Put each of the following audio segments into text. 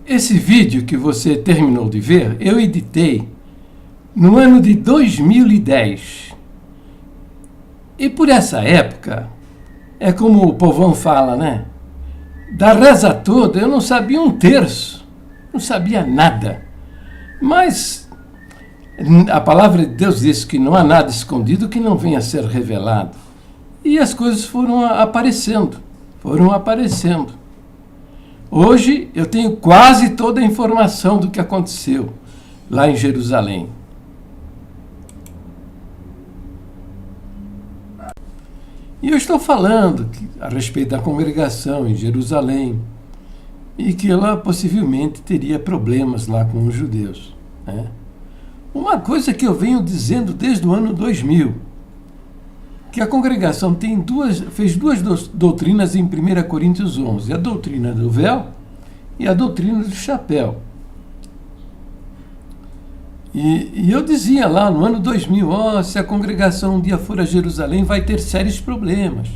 Esse vídeo que você terminou de ver, eu editei no ano de 2010. E por essa época, é como o povão fala, né? Da reza toda eu não sabia um terço, não sabia nada. Mas a palavra de Deus diz que não há nada escondido que não venha a ser revelado. E as coisas foram aparecendo. Hoje eu tenho quase toda a informação do que aconteceu lá em Jerusalém. E eu estou falando a respeito da congregação em Jerusalém e que ela possivelmente teria problemas lá com os judeus, né? Uma coisa que eu venho dizendo desde o ano 2000, que a congregação fez duas doutrinas em 1 Coríntios 11, a doutrina do véu e a doutrina do chapéu. E eu dizia lá no ano 2000, se a congregação um dia for a Jerusalém vai ter sérios problemas.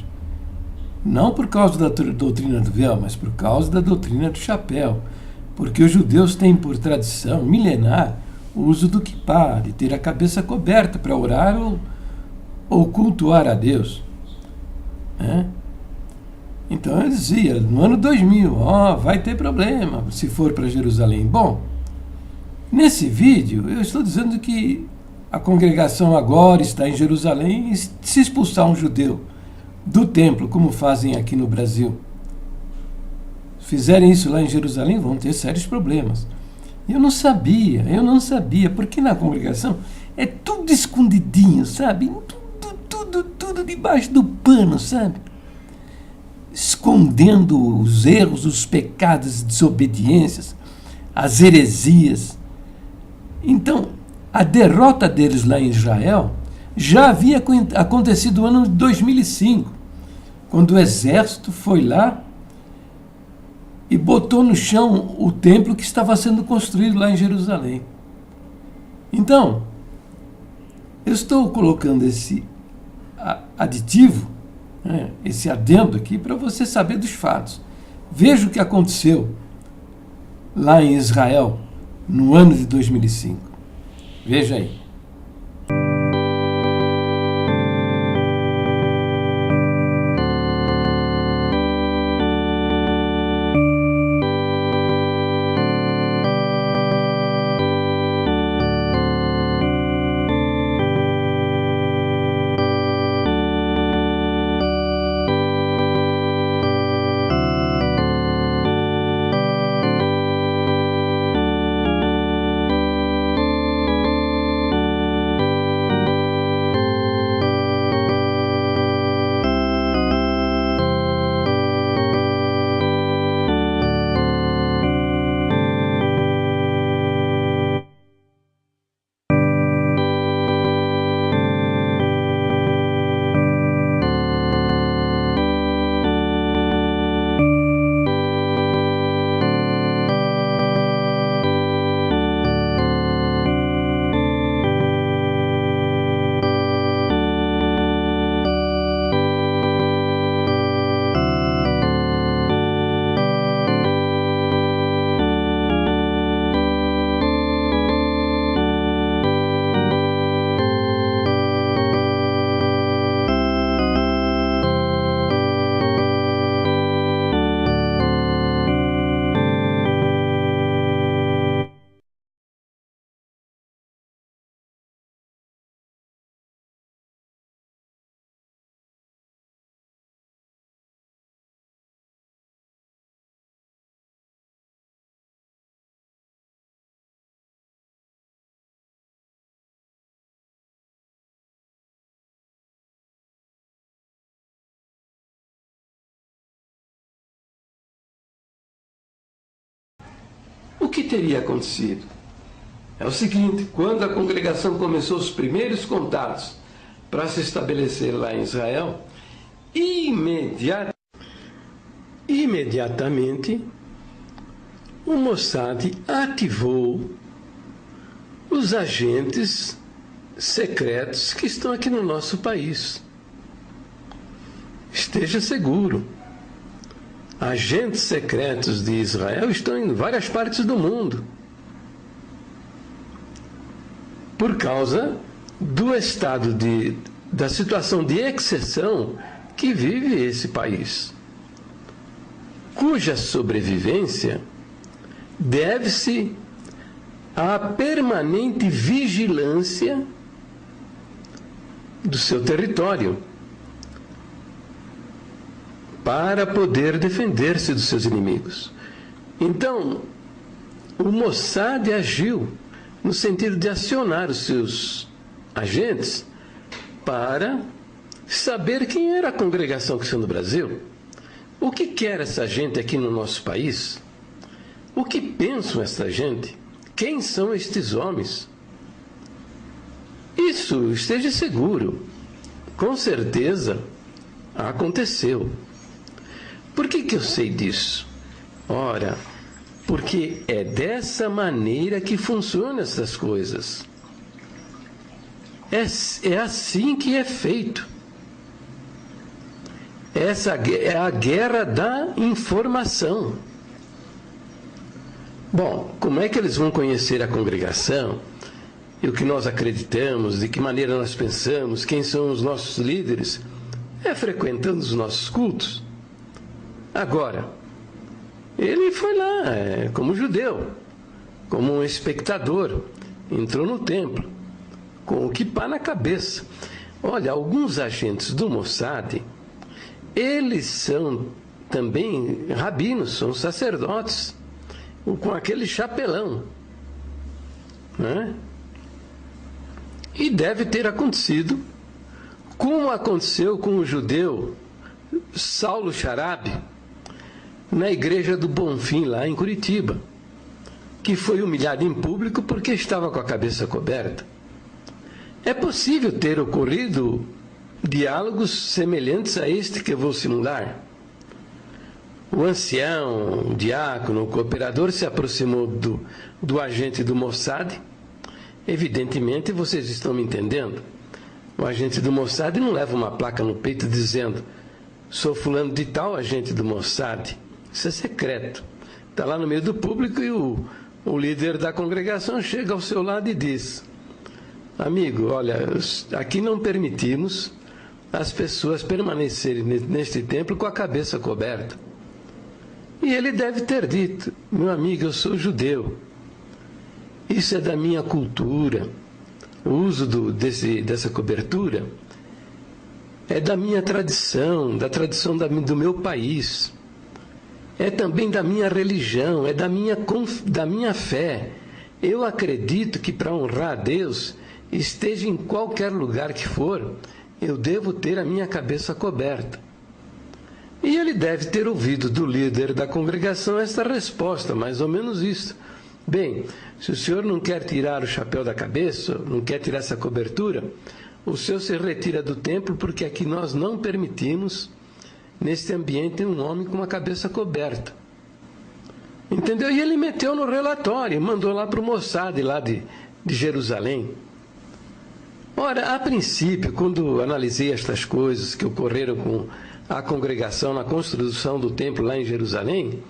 Não por causa da doutrina do véu, mas por causa da doutrina do chapéu. Porque os judeus têm por tradição milenar o uso do quipá, de ter a cabeça coberta para orar ou cultuar a Deus. Então eu dizia, no ano 2000, vai ter problema se for para Jerusalém. Bom, nesse vídeo eu estou dizendo que a congregação agora está em Jerusalém e se expulsar um judeu do templo, como fazem aqui no Brasil, se fizerem isso lá em Jerusalém, vão ter sérios problemas. Eu não sabia, porque na congregação é tudo escondidinho, sabe? Tudo debaixo do pano, sabe? Escondendo os erros, os pecados, as desobediências, as heresias. Então, a derrota deles lá em Israel já havia acontecido no ano de 2005, quando o exército foi lá e botou no chão o templo que estava sendo construído lá em Jerusalém. Então, eu estou colocando esse aditivo, esse adendo aqui, para você saber dos fatos. Veja o que aconteceu lá em Israel no ano de 2005. Veja aí. O que teria acontecido? É o seguinte, quando a congregação começou os primeiros contatos para se estabelecer lá em Israel, imediatamente o Mossad ativou os agentes secretos que estão aqui no nosso país. Esteja seguro. agentes secretos de Israel estão em várias partes do mundo, por causa do estado da situação de exceção que vive esse país, cuja sobrevivência deve-se à permanente vigilância do seu território para poder defender-se dos seus inimigos. Então, o Mossad agiu no sentido de acionar os seus agentes para saber quem era a congregação cristã do Brasil, o que quer essa gente aqui no nosso país, o que pensam essa gente, quem são estes homens. Isso, esteja seguro, com certeza aconteceu. Por que eu sei disso? Ora, porque é dessa maneira que funcionam essas coisas. É assim que é feito. Essa é a guerra da informação. Bom, como é que eles vão conhecer a congregação? E o que nós acreditamos, de que maneira nós pensamos, quem são os nossos líderes? É frequentando os nossos cultos. Agora, ele foi lá como judeu, como um espectador, entrou no templo, com o kippá na cabeça. Olha, alguns agentes do Mossad, eles são também rabinos, são sacerdotes, com aquele chapelão, né? E deve ter acontecido, como aconteceu com o judeu Saulo Charabe, na igreja do Bonfim, lá em Curitiba, que foi humilhado em público porque estava com a cabeça coberta. É possível ter ocorrido diálogos semelhantes a este que eu vou simular. O ancião, o diácono, o cooperador se aproximou do agente do Mossad. Evidentemente, vocês estão me entendendo. O agente do Mossad não leva uma placa no peito dizendo: sou fulano de tal, agente do Mossad. Isso é secreto. Está lá no meio do público e o líder da congregação chega ao seu lado e diz: amigo, olha, aqui não permitimos as pessoas permanecerem neste templo com a cabeça coberta. E ele deve ter dito: meu amigo, eu sou judeu. Isso é da minha cultura. O uso dessa cobertura é da minha tradição, da tradição do meu país. É também da minha religião, é da minha fé. Eu acredito que para honrar a Deus, esteja em qualquer lugar que for, eu devo ter a minha cabeça coberta. E ele deve ter ouvido do líder da congregação esta resposta, mais ou menos isso. Bem, se o senhor não quer tirar o chapéu da cabeça, não quer tirar essa cobertura, o senhor se retira do templo, porque aqui nós não permitimos, neste ambiente, um homem com uma cabeça coberta. Entendeu? E ele meteu no relatório, mandou lá para o Mossad, lá de Jerusalém. Ora, a princípio, quando analisei estas coisas que ocorreram com a congregação na construção do templo lá em Jerusalém,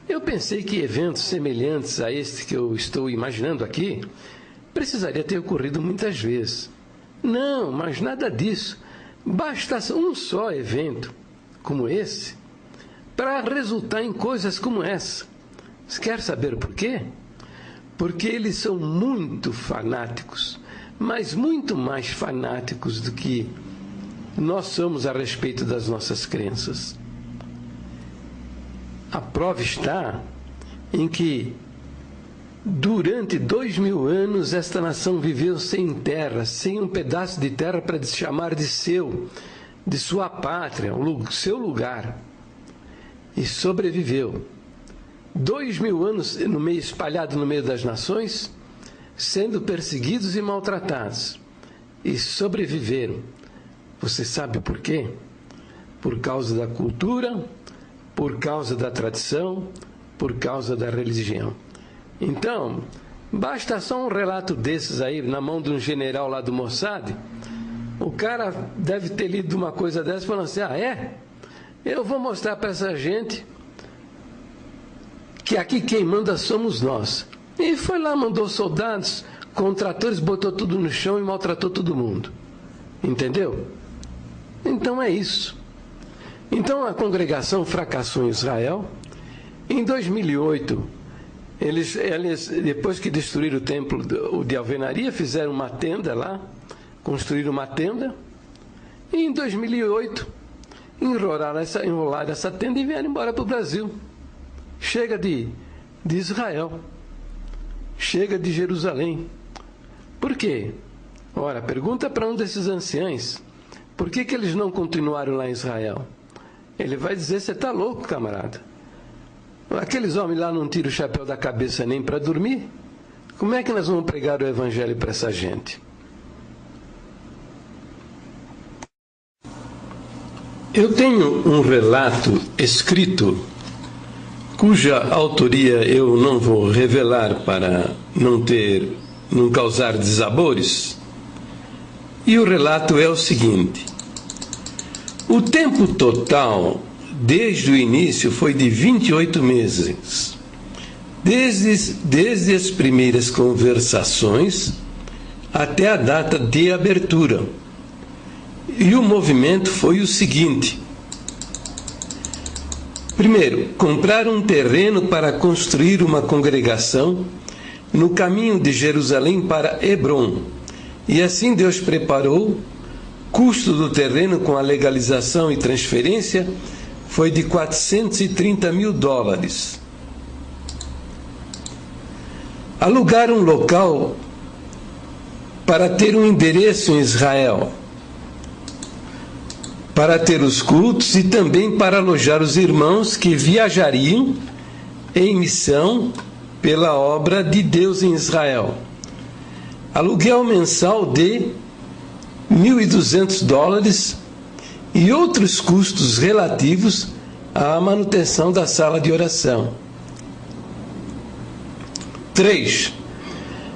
eu pensei que eventos semelhantes a este que eu estou imaginando aqui precisaria ter ocorrido muitas vezes. Não, mas nada disso. Basta um só evento como esse para resultar em coisas como essa. Você quer saber por quê? Porque eles são muito fanáticos, mas muito mais fanáticos do que nós somos a respeito das nossas crenças. A prova está em que, durante 2000 anos, esta nação viveu sem terra, sem um pedaço de terra para se chamar de seu, de sua pátria, seu lugar, e sobreviveu. 2000 anos espalhado no meio das nações, sendo perseguidos e maltratados, e sobreviveram. Você sabe por quê? Por causa da cultura, por causa da tradição, por causa da religião. Então, basta só um relato desses aí, na mão de um general lá do Mossad, o cara deve ter lido uma coisa dessa e falando assim: ah, é? Eu vou mostrar para essa gente que aqui quem manda somos nós. E foi lá, mandou soldados, com tratores, botou tudo no chão e maltratou todo mundo. Entendeu? Então é isso. Então a congregação fracassou em Israel. Em 2008, eles depois que destruíram o templo de alvenaria, fizeram uma tenda lá, construíram uma tenda. E em 2008, enrolaram essa tenda e vieram embora para o Brasil. Chega de Israel. Chega de Jerusalém. Por quê? Ora, pergunta para um desses anciãos, por que eles não continuaram lá em Israel? Ele vai dizer, você está louco, camarada. Aqueles homens lá não tiram o chapéu da cabeça nem para dormir. Como é que nós vamos pregar o evangelho para essa gente? Eu tenho um relato escrito, cuja autoria eu não vou revelar para não causar desabores. E o relato é o seguinte: o tempo total, desde o início, foi de 28 meses. Desde as primeiras conversações até a data de abertura. E o movimento foi o seguinte: primeiro, comprar um terreno para construir uma congregação no caminho de Jerusalém para Hebrom. E assim Deus preparou. Custo do terreno com a legalização e transferência foi de $430 mil. Alugar um local para ter um endereço em Israel, para ter os cultos e também para alojar os irmãos que viajariam em missão pela obra de Deus em Israel. Aluguel mensal de $1.200 e outros custos relativos à manutenção da sala de oração. 3.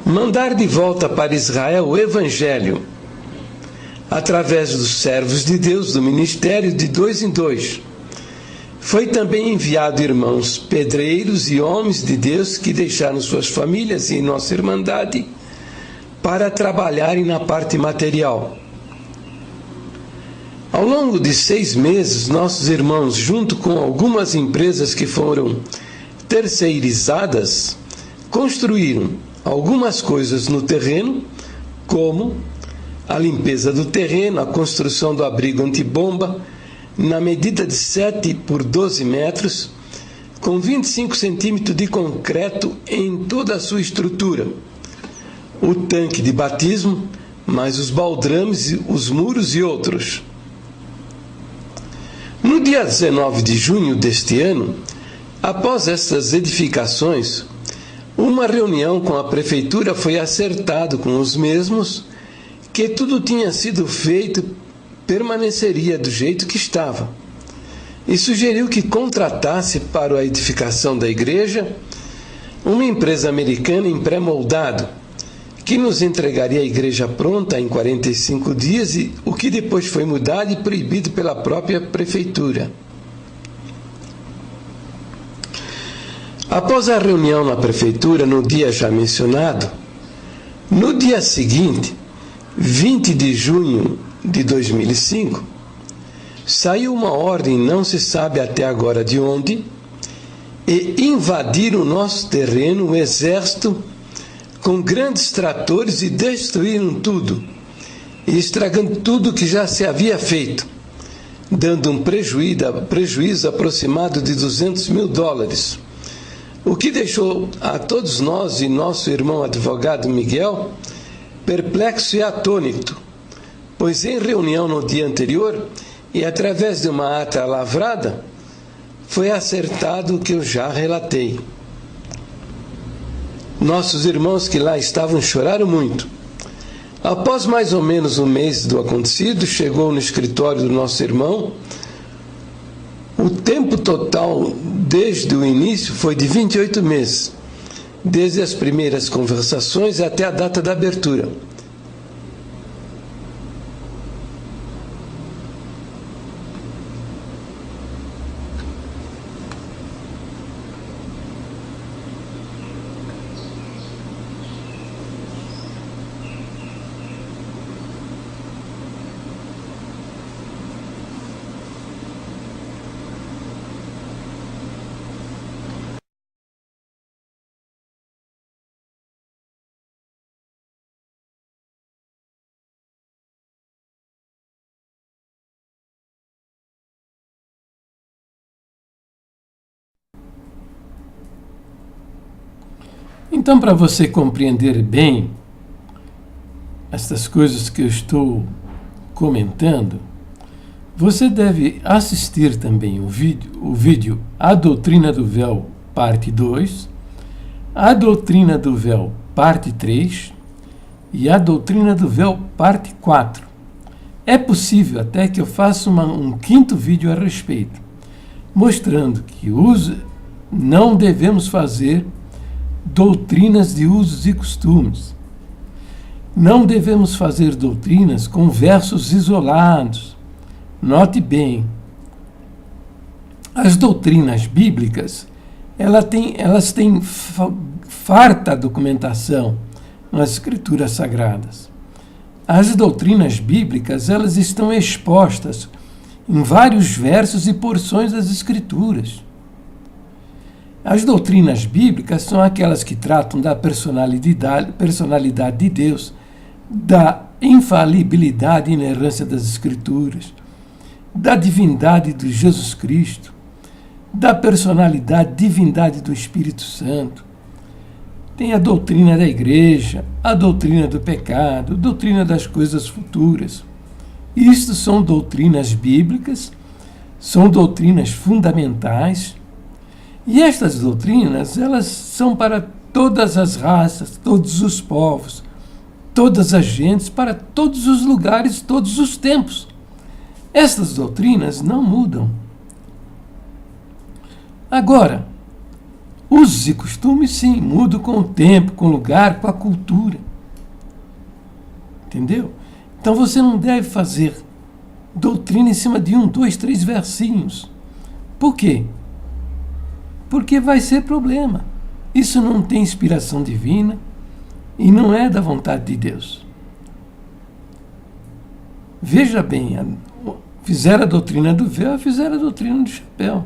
Mandar de volta para Israel o Evangelho, através dos servos de Deus do ministério de 2 em 2. Foi também enviado irmãos pedreiros e homens de Deus que deixaram suas famílias e nossa irmandade para trabalharem na parte material. Ao longo de 6 meses, nossos irmãos, junto com algumas empresas que foram terceirizadas, construíram algumas coisas no terreno, como a limpeza do terreno, a construção do abrigo antibomba, na medida de 7 por 12 metros, com 25 centímetros de concreto em toda a sua estrutura, o tanque de batismo, mais os baldrames, os muros e outros. No dia 19 de junho deste ano, após estas edificações, uma reunião com a prefeitura foi acertado com os mesmos que tudo tinha sido feito permaneceria do jeito que estava, e sugeriu que contratasse para a edificação da igreja uma empresa americana em pré-moldado, que nos entregaria a igreja pronta em 45 dias, e o que depois foi mudado e proibido pela própria prefeitura. Após a reunião na prefeitura, no dia já mencionado, no dia seguinte, 20 de junho de 2005, saiu uma ordem, não se sabe até agora de onde, e invadiram o nosso terreno o exército com grandes tratores e destruíram tudo, e estragando tudo que já se havia feito, dando um prejuízo aproximado de $200 mil, o que deixou a todos nós e nosso irmão advogado Miguel perplexo e atônito, pois em reunião no dia anterior e através de uma ata lavrada, foi acertado o que eu já relatei. Nossos irmãos que lá estavam choraram muito. Após mais ou menos um mês do acontecido, chegou no escritório do nosso irmão. O tempo total desde o início foi de 28 meses, desde as primeiras conversações até a data da abertura. Então, para você compreender bem estas coisas que eu estou comentando, você deve assistir também o vídeo A Doutrina do Véu, parte 2, A Doutrina do Véu, parte 3 e A Doutrina do Véu, parte 4. É possível até que eu faça um quinto vídeo a respeito, mostrando que não devemos fazer doutrinas de usos e costumes. Não devemos fazer doutrinas com versos isolados. Note bem, as doutrinas bíblicas, elas têm farta documentação nas Escrituras Sagradas. As doutrinas bíblicas, elas estão expostas em vários versos e porções das Escrituras. As doutrinas bíblicas são aquelas que tratam da personalidade de Deus, da infalibilidade e inerrância das Escrituras, da divindade de Jesus Cristo, da personalidade, divindade do Espírito Santo. Tem a doutrina da igreja, a doutrina do pecado, a doutrina das coisas futuras. Isto são doutrinas bíblicas, são doutrinas fundamentais, e estas doutrinas, elas são para todas as raças, todos os povos, todas as gentes, para todos os lugares, todos os tempos. Estas doutrinas não mudam. Agora, usos e costumes, sim, mudam com o tempo, com o lugar, com a cultura. Entendeu? Então você não deve fazer doutrina em cima de 1, 2, 3 versinhos. Por quê? Porque vai ser problema. Isso não tem inspiração divina e não é da vontade de Deus. Veja bem, fizeram a doutrina do véu, fizeram a doutrina do chapéu.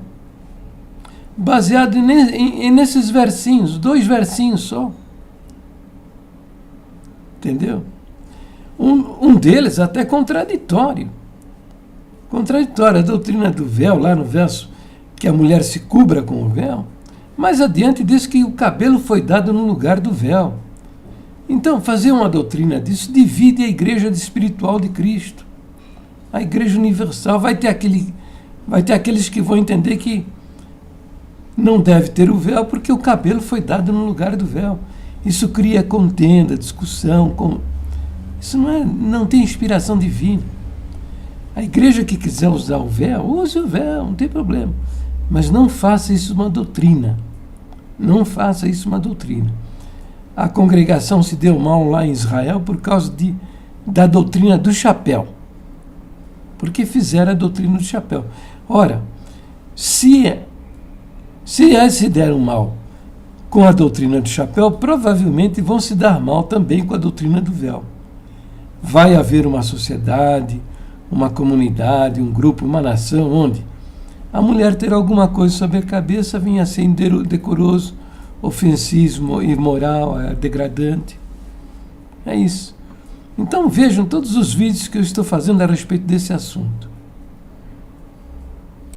Baseado nesses versinhos, 2 versinhos só. Entendeu? Um deles até contraditório. Contraditório, a doutrina do véu, lá no verso que a mulher se cubra com o véu, mais adiante diz que o cabelo foi dado no lugar do véu. Então, fazer uma doutrina disso divide a igreja espiritual de Cristo. A igreja universal vai ter aqueles que vão entender que não deve ter o véu porque o cabelo foi dado no lugar do véu. Isso cria contenda, discussão. Isso não tem inspiração divina. A igreja que quiser usar o véu, use o véu, não tem problema. Mas não faça isso uma doutrina. Não faça isso uma doutrina. A congregação se deu mal lá em Israel por causa da doutrina do chapéu. Porque fizeram a doutrina do chapéu. Ora, se se deram mal com a doutrina do chapéu, provavelmente vão se dar mal também com a doutrina do véu. Vai haver uma sociedade, uma comunidade, um grupo, uma nação, onde a mulher ter alguma coisa sobre a cabeça vinha a ser indecoroso, ofensivo, imoral, degradante. É isso. Então vejam todos os vídeos que eu estou fazendo a respeito desse assunto.